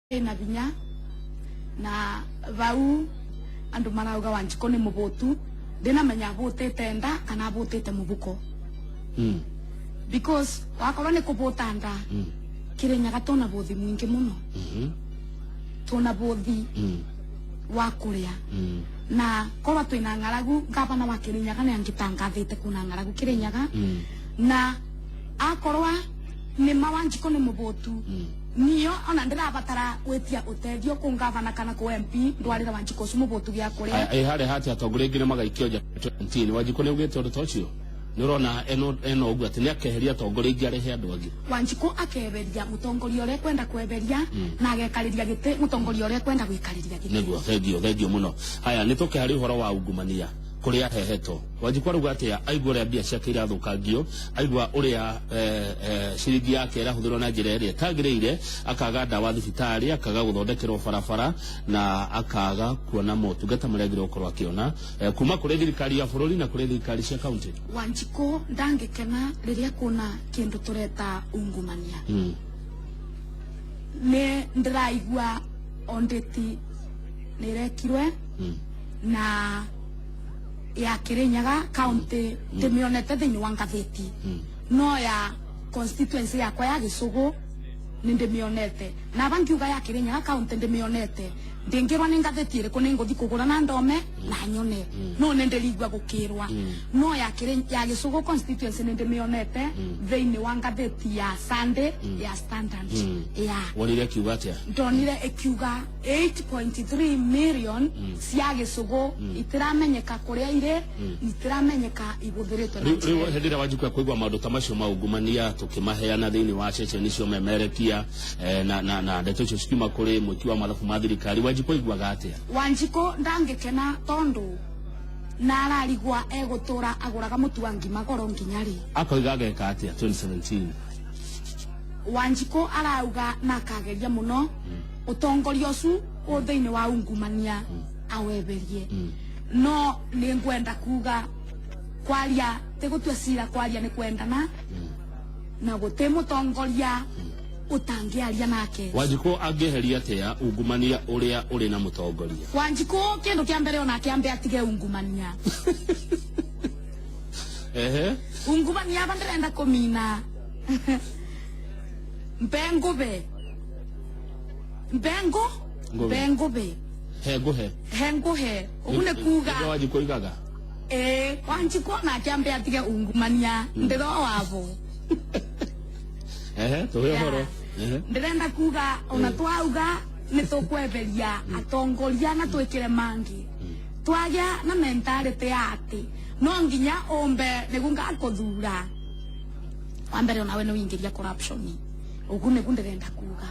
na binya na vau andu marauga Wanjiko ni mubutu ndina menya butete nda kana butete mubuko because wakorwo ni kubuta nda Kirinyaga tona buthi mwingi muno tona buthi wa kuria na korwa twina ngaragu gavana wa Kirinyaga ni angitangathite kuna ngaragu Kirinyaga na akorwa ni Wanjiko ni mubutu niyo ona ndirabatara gwetia uteithio ku gavana kana ku MP ndwarira Wanjiko su mubutu gya kuria hare hati atongore ngine magaikio ja 20 Wanjiko ni ugete ndo tocio nirona eno ugu ati ni akeheria atongore ngare he andu angi Wanjiko akeberia mutongoria ore kwenda kweberia na agekariria gite mutongoria ore kwenda gwikariria gite niguo thengio muno haya nituke hari uhoro wa ungumania kuria heheto Wanjiko ruga atia aigua ria bia ciake irathukangio aigua uria ciringi yake irahuthirwo na njira iria tagirire akaga ndawa thibitari akaga guthondekerwo barabara na akaga kuona motungata maria agirwo korwo akiona kuma kuri thirikari ya bururi na kuri thirikari cia county Wanjiko ndangikena riria kuna kindu tureta ungumania ne ndiraigua ondeti nirekirwe na ya Kirinyaga county timionete thini wa ngatheti no ya constituency yakwa ya Gisugu ndimionete na bangiuga ya Kirinyaga county ndimionete ndingirwa ni ngatheti ire kuni nguthi kugura na ndome na nyone no ndirigwa gukirwa no ya Gisugu constituency ndimionete thini wa ngatheti ya Sunday ya Standard ya wonire kiuga atia ndonire ekiuga 8.3 million cia Gisugu itiramenyeka kuria ire itiramenyeka ibuthiritwe na riu hedira Wanjiko kuigwa maundu ta macio maungumania tukimaheana thini wa ceceni cio memerekia na ndeto cio cikiuma kuri mwiki wa mathabu ma thirikari Wanjiko igwaga atia Wanjiko ndangikena tondu na ararigwa egutura aguraga mutu wa ngima goro nginyari akoiga ageka atia 2017 Wanjiko arauga na akageria muno utongoria ucu uthiini wa ungumania aweberie no ni ngwenda kuga kwaria tigutwe cira kwaria ni kwendana na guti mutongoria utangiaria nake Wanjiko angeheria atia ungumania uria uri na mutongoria Wanjiko kindu kia mbere ona kiambe atige ungumania ungumania bandirenda kumina Mbengube henguhe ugune kuga Wanjiko igaga Wanjiko na kiambe atige ungumania ndiro wavo tuwe horo ndirenda kuga ona twauga nitukweberia atongoria na twikire mangi twagia na mentality ati no nginya ombe nigunga kuthura wambere ona we no wingiria corruption ugune kundirenda kuga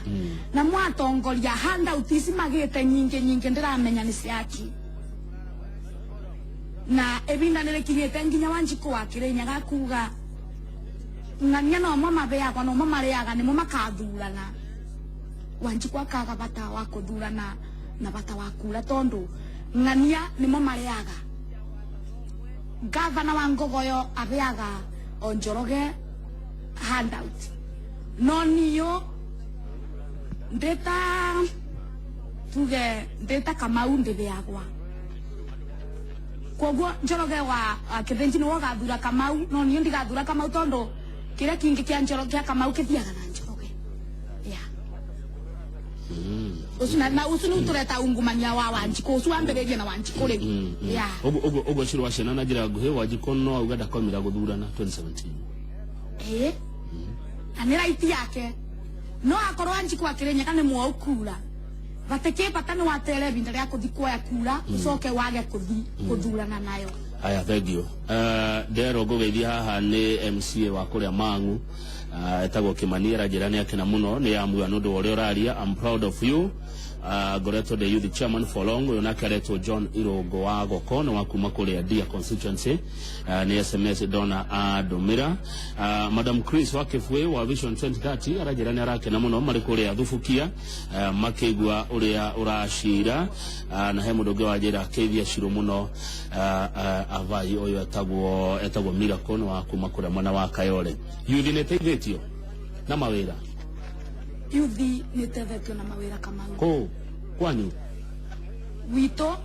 na mwatongoria handout ici magite nyingi ndiramenya ni ciaki na ebinda nirekirite nginya Wanjiko wa Kirinyaga kuga ngania no mama beagwa no mama reaga ni mama kathurana Wanjiko akaga bata wa kuthurana na bata wa kura tondu ngania ni mama reaga gavana wa Ngogoyo abeaga Onjoroge handout no niyo ndeta Kamau ndibeagwa koguo Njoroge wa Kithenji ni wogathura Kamau no niyo ndigathura Kamau tondu kire kingi kia Njoroge Kamau kithiaga na Njoroge usuna na usunu tureta ungumania wa Wanjiko usu ambererie na Wanjiko riu ogo shirwa shena na njira nguhe Wanjiko no auga ndakomira guthurana 2017 anira iti yake no akorwo Wanjiko wa Kirinyaga ni mwaukura bateke patani wa telebinda ria kuthi kuoya kura ucoke wage kuthi kuthurana nayo aya thengio ndero ngugeithia haha ni MCA wa kuria Mangu etagwo Kimaniera jirani yake na muno ni amua nundu wore oraria I'm proud of you Goreto the youth chairman for long yona kareto John Irogo wa Gokono wa kuma kuria Dia constituency ni SMS dona adumira Madam Chris Wakefwe wa Vision 2030 arajirani arake na muno mari kuria thufukia makigwa uria urashira na he mudoge wa jira kethia shiro muno avai oyo etagwo Miracle wa kuma kuria mwana wa Kayole youth ne teithitio na mawira yuthi nitethetio na mawira Kamau ko kwanyu wito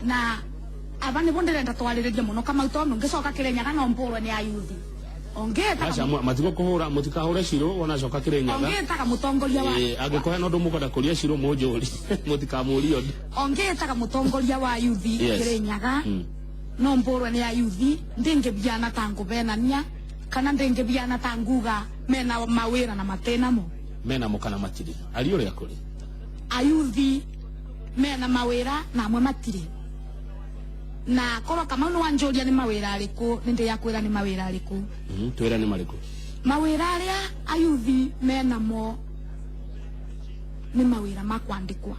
na abane bonderenda twaririria muno Kamau tondu ngicoka Kirinyaga no mburwe ni ayuthi ongeta acha matiko kuhura mutikahura ciro ona coka Kirinyaga ongeta ka mutongoria wa agikohe no ndumukoda kuria ciro mujuri mutikamurio ongeta ka mutongoria wa yuthi Kirinyaga no mburwe ni ayuthi ndingibiana tangu benania kana ndingibiana tanguga mena mawira na matena mo mena mukana matiri ali uri akuri ayuthi mena mawira na amwe matiri na koro kama no wanjoria ni mawira ariku ninde yakwira ni mawira ariku twira ni mariku mawira aria ayuthi mena mo ni mawira makwandikwa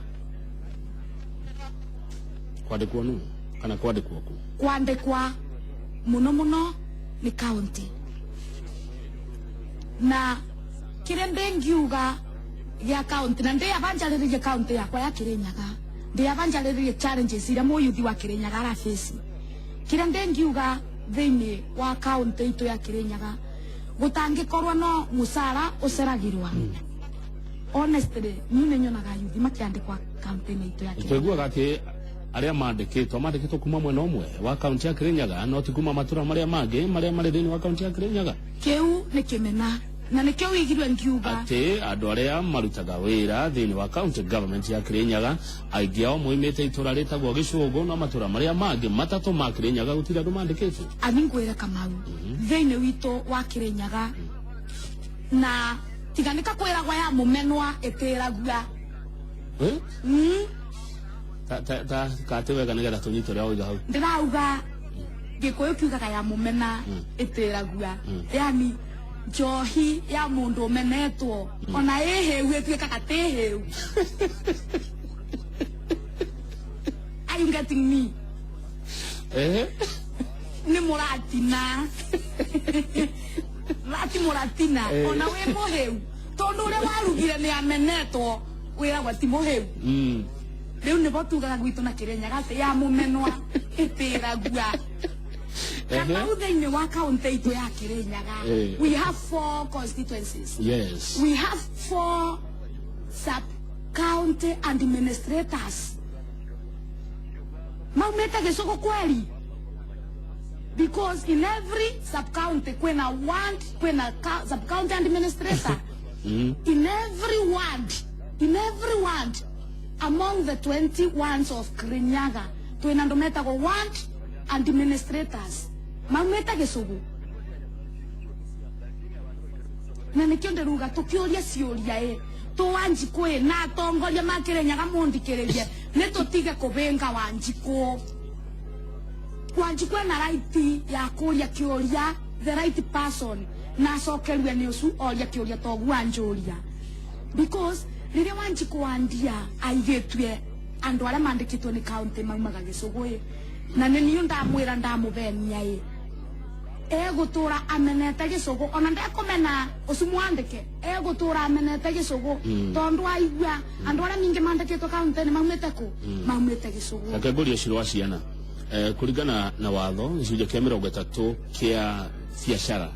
kwandikwa nu kana kwandikwa ku kwandikwa muno ni county na kire ndengiuga ya county na ndi avanjaliririe county yakwa ya Kirinyaga ndi avanjaliririe challenges ira mo yuthi wa Kirinyaga ara face kire ndengiuga thiini wa county itu ya Kirinyaga gutangikorwa no musara uceragirwa honestly ni nyonaga yuthi makiandikwa county itu ya Kirinyaga twiguaga ati aria mandikitwo kuma mwena umwe wa county ya Kirinyaga no tikuma matura maria mangi maria mari thiini wa county ya Kirinyaga kiu ni kimena na nikio igirwe ngiuga ati andu aria marutaga wira thiini wa county government ya Kirinyaga aingi ao moimite itura ritagwo Gicugu no matura maria mangi matatu ma Kirinyaga gutira andu mandikitwo abingwira Kamau thiini wito wa Kirinyaga na tiganika kwiragwa ya mumenwa etiragua ta katewega nigetha tunyitore au hau ndirauga gikuyu kiugaga ya mumena etiragua yani njohi ya mundu menetwo ona eheu etweka kateheu are you getting me ni muratina lati muratina ona we moheu tondu ure warugire ni amenetwo wira gwati moheu riu ni botugaga gwitu na Kirinyaga ati ya mumenwa etiragua Kamau thiini wa county itu ya Kirinyaga we have 4 constituencies. Yes, we have 4 sub-county administrators. Maumeta Gicugu kweli because in every sub-county kwena sub-county administrator in every ward among the 20 wards of Kirinyaga twena ndometa go ward administrators maumeta Gicugu na nikio nderuga tukioria ciuria tuwanjiku na atongoria ma Kirinyaga mundikiririe ni tutige kubenga Wanjiku na right ya kuria kiuria the right person na cokerwe ni ucu oria kiuria togu wanjuria because riria Wanjiku wandia aigitwe andu aria mandikitwe ni county maumaga Gicugu na nini ndamwira ndamubenia egutura amenete Gicugu ona ndekomena ucumwandike egutura amenete Gicugu tondu aigua andu aria mingi mandikitwe county ni maumite ku maumite Gicugu akaguria ciro wa ciana kuringana na watho gicunjĩ kia 30 kia biacara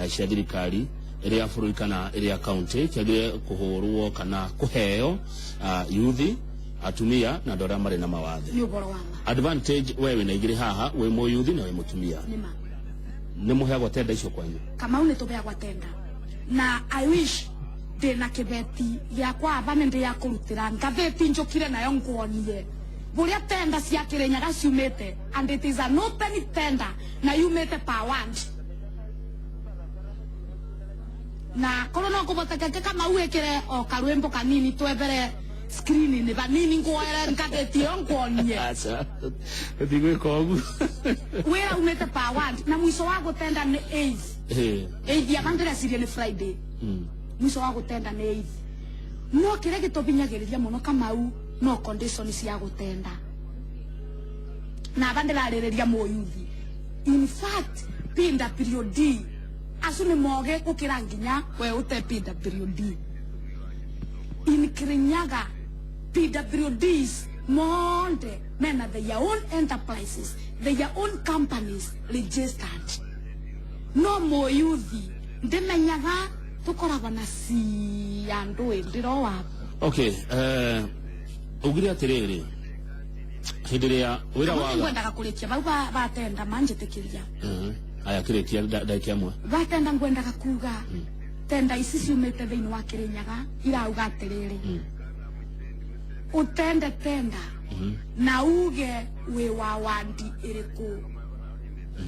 cia thirikari iria bururi kana iria county kiagire kuhurwo kana kuheo yuthi atumia na ndora mari na mawathe ni uboro wanga advantage wewe na igire haha we mo yuthi na we mutumia ni muheagwo tenda icio kwanyu Kamau ni tubeagwa tenda na I wish ndina kibeti giakwa abane ndi ya kurutira ngatheti njukire nayo ngwonie buria tenda cia Kirinyaga ciumite and it is an open tender na yumite per ward na korona kuboteka Kamau ekire o karwembo kanini twebere screen ni banini ngwere ngatheti ngwonie acha ndigwe kogu wera umete per ward na mwisho wa gutenda ni 8 ya bandera siria ni Friday mwisho wa gutenda ni 8 no kire gitobinyagiriria muno Kamau no conditions ya gutenda na bandera arireria moyuthi in fact PWD asune moge gukira nginya we ute PWD in Kirinyaga PWDs monde mena their own enterprises, their own companies registered. No more youthi. Ndemenyaga tukoragwa na si andu ndiro wa okay ugiria atiriri hindiria wira waga ngwendaga kurikia bau batenda manjitikiria aya kirikia ndaikia mwe batenda ngwendaga kuga tenda ici ciumite thiini wa Kirinyaga irauga atiriri utende tenda na uge we wa wandi iriku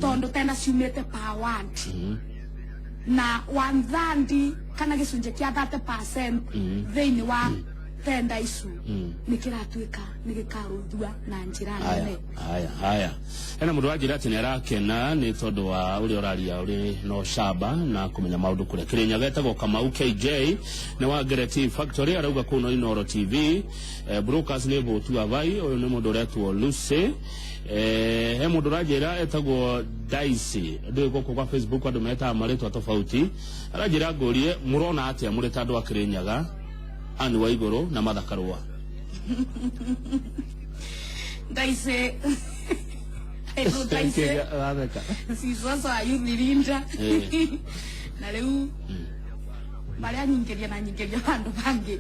tondo tenda ciumite pa wandi na wanzandi kana gicunje kia 30% thiini wa tenda isu nikiratuika nigikarudua na njira nene haya ena mundu ajira ati nerakena ni tondu wa uri oraria uri no shaba na kumenya maundu kure Kirinyaga etagwo Kamau KJ ne wa Gereti Factory arauga kuno Inoro TV brokers ne botu avai uyu ni mundu retwo Lucy he mundu rajira etagwo Daisy ndio goko kwa Facebook andu meta maritwa tofauti arajira ngorie murona atia muri tandu wa Kirinyaga Anne Waiguru na Martha Karua Daisy si sasa ayumirinda na leo Maria nyingeria na nyingeria bandu bangi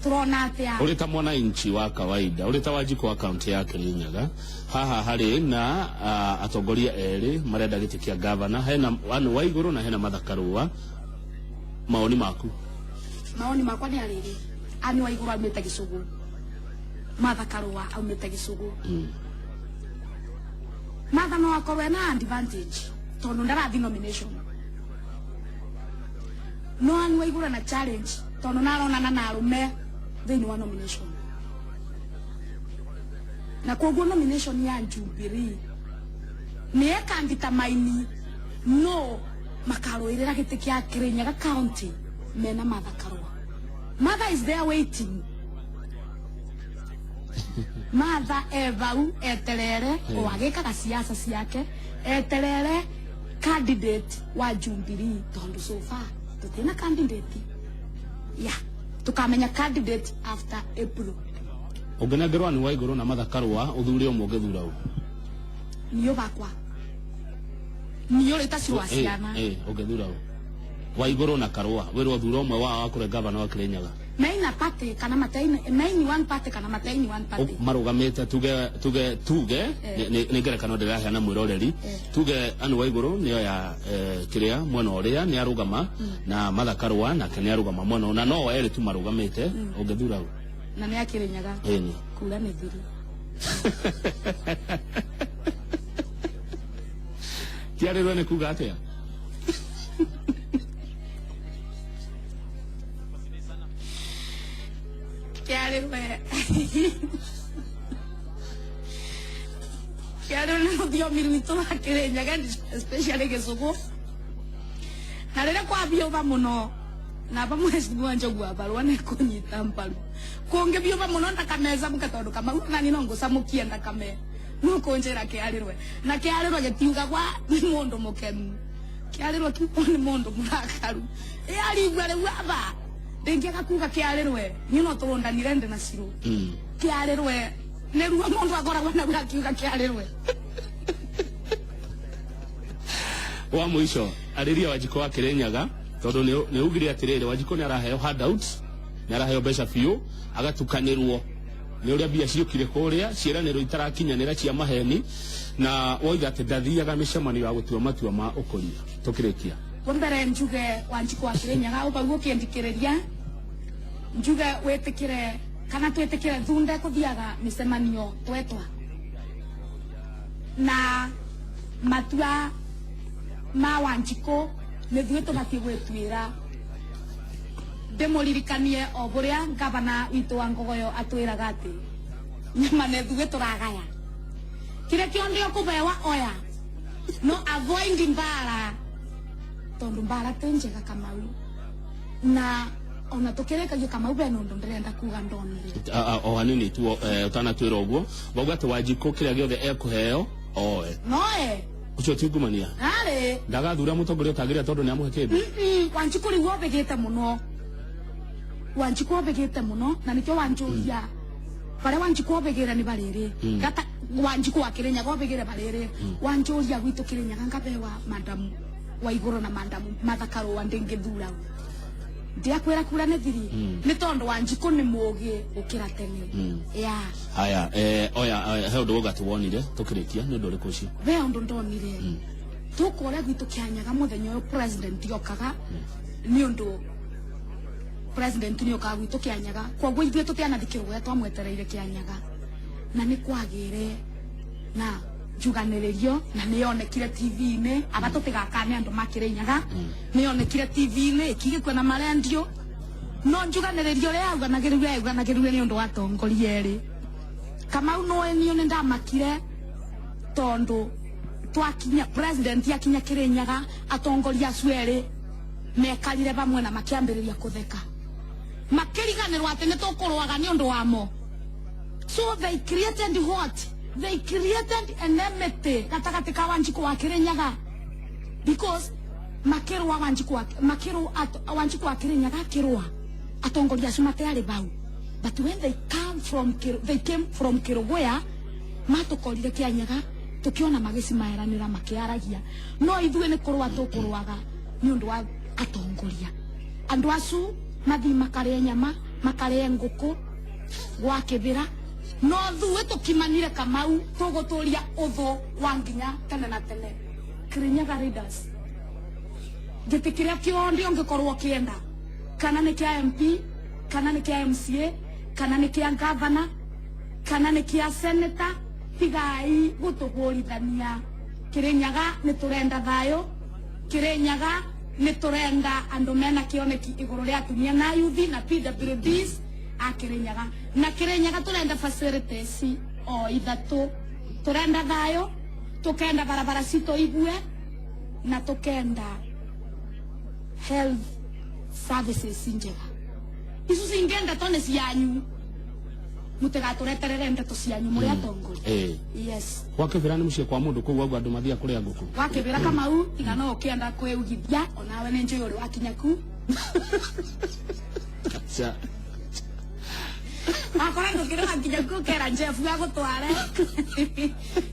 turona atia urita mwana inchi wa kawaida urita wajiko account ya Kirinyaga haha hari na atongoria eri marenda gitikia governor hena Anne Waiguru na hena Martha Karua maoni maku ni ariri Anne Waiguru aumite Gisugu Martha Karua aumite Gisugu Martha no akorwe na advantage tondu ndarathi nomination no Anne Waiguru na challenge tondu narona na arume thiini wa nomination na koguo nomination ya Jubilee ni ekandita maini no makaroirira giti kia Kirinyaga county mena Martha Karua. Martha is there waiting. Martha evau eterere oageka siasa siake eterere candidate wa Jubilee tondu so far tutina candidate tukamenya candidate after April ogenagerwa ni Waiguru na Martha Karua uthuri omwe ngethura u niyo bakwa niyo litasi wasiana ogethura u Waiguru na Karua wero thuro omwe wa kure governor wa Kirinyaga maina party kana mataini maini one party kana mataini one party marugamete tuge ni ngerekano ndirahe na mwiroreri tuge Anne Waiguru niyo ya kiria mwena uria ni arugama na Martha Karua na kene arugama mwena na no eri tu marugamete ogethura u na ni Kirinyaga ni kula ni thiri kiare rwene kuga atia Kiare no dio minuto na Kirinyaga especially Gisugu na rere kwa biova muno na bamwezi mwanje gwa barwa ne kunyita mpalu konge biova muno ndakameza mukatondu kama nani nongo samukia ndakame nuko njera kiarirwe na kiarirwe getiuga kwa mundu mukemu kiarirwe kiponi mundu murakaru ari gware waba dengia kakuga kiarirwe nyino turonda nirende na siru kiarirwe neruwa mundu agora wana bwakiuga kiarirwe wa mwisho ariria wajiko wa Kirinyaga tondu ni ugire atirire wajiko ni araheo handout ni araheo besha fiu agatukanirwo ni uria bia ciukire kuria ciiraniro itarakinyanira cia maheni na woiga ati ndathiaga micemani wa gutua matua ma ukoria tukirikia Wambere njuge wanjiko wa Kirinyaga ubaguo kiendikiriria njuge wetikire kana twetikire thunde kuthiaga micemanio twetwa na matua ma wanjiko ne thueto bati gwetwira demoririkanie oburia gavana witu wa Ngogoyo atwiraga ati nyama ne thueto ragaya kire kiondio kubewa oya no avoid mbara tondu mbara tenjega Kamau na ona tukireka yo Kamau beno ndo ndirenda kuga ndonire o hanini tu utana twira oguo bauga ati wajiko kiria giothe ekuheo oe noe ucio tigumania ari ndagathura mutongoria tagiria tondu ni amuhe kindu wanjiko ri wo begete muno wanjiko begete muno na nikyo wanjuria bare wanjiko begera ni barere kata wanjiko wa Kirinyaga begera barere wanjuria gwitu Kirinyaga ngabewa madamu wa iguru na mandamu mathakaro wa ndingithura ndia kwira kura ne thiri ni tondo Wanjiku ni mugi ukira tene ya haya oya he undu gatu wonire tukirikia ni undu uri kuci we undu ndonire tukore gwitu kianyaga muthenya uyu president yokaga ni undu president ni yokaga gwitu kianyaga kwa ithuĩ tutianathikirwo twamwetereire kianyaga na ni kwagire na njuganĩrĩrio na nĩ yonekire TV-inĩ abatũtigakane andũ makĩrĩnyaga nĩ yonekire TV-inĩ ikigĩkwo na marendio no njuganĩrĩrio rĩauganagĩrĩrio nĩ ũndũ wa atongoria erĩ Kamau no niĩ nĩ ndamakire tondũ twakinya president yakinya Kĩrĩnyaga atongoria acio erĩ mekarire bamwe na makĩambĩrĩria kũtheka makĩriganĩrwo atĩ nĩ tũkũrũaga nĩ ũndũ wamo. So they created what? They created an enmity gatagati ka Wanjiku wa Kĩrĩnyaga because Wanjiku wa Kĩrĩnyaga kirwa atongoria acio matearĩ bau, but when they came from Kĩrũgũya matukorire Kĩanyaga tukiona magĩcimaeranĩra makĩaragia no ithuĩ nĩ kũrũa tũkũrũaga nĩ ũndũ wa atongoria andũ acu mathi makarĩa nyama makarĩa ngũkũ gwa kĩbĩra no thuĩ tukimanire Kamau tũgũtũria ũthũ wa nginya tene na tene. Kĩrĩnyaga leaders gĩtĩ kĩrĩa kĩondi ũngĩkorwo kĩenda kana nĩ kĩa MP kana nĩ kĩa MCA kana nĩ kĩa governor kana nĩ kĩa senator tigai gũtũgũrithania. Kĩrĩnyaga nĩ tũrenda thayũ, Kĩrĩnyaga nĩ tũrenda andũ mena kĩoneki igũrũ rĩa atumia na yuthi na PWDs a Kĩrĩnyaga na Kĩrĩnyaga tũrenda facilities o ithatũ, tũrenda thayũ, tũkenda barabara citũ ibue na tũkenda health services njega. Isu cingĩenda tone cianyu mutigatureterere ndeto cianyu muri atongoria. Yes. Kwa Kĩbĩra nĩ muciĩ kwa mũndũ kũu agwa andũ mathia kũrĩa ngũkũ. Kwa Kĩbĩra Kamau tiga no ũkĩenda kwĩugithia onawe nĩ njũĩ ũrĩ wakinya ku. Acha. Akora ngũkĩra wakinya ku kera Jeff ya gũtware.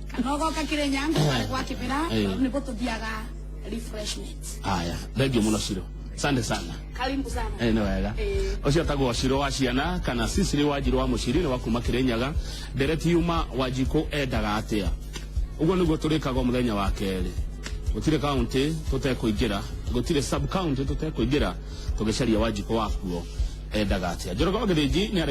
Kana ũgoka Kĩrĩnyaga kwa Kĩbĩra nĩ gũtũthiaga refreshments. Aya, thengiũ mũno Ciro. Asante sana. Karibu sana. Nĩ wega. Ũcio tagwo Ciro wa ciana kana Cicely Wanjiru wa mũciri nĩ wa kuma Kĩrĩnyaga. Ndereti yuma Wanjiku endaga atĩa. Ũguo nĩguo tũrĩkaga mũthenya wa kerĩ. Gũtirĩ county tũtekũingĩra, gũtirĩ sub county tũtekũingĩra tũgĩcaria Wanjiku wakuo endaga atĩa. Njoroge Gĩthĩnji nĩ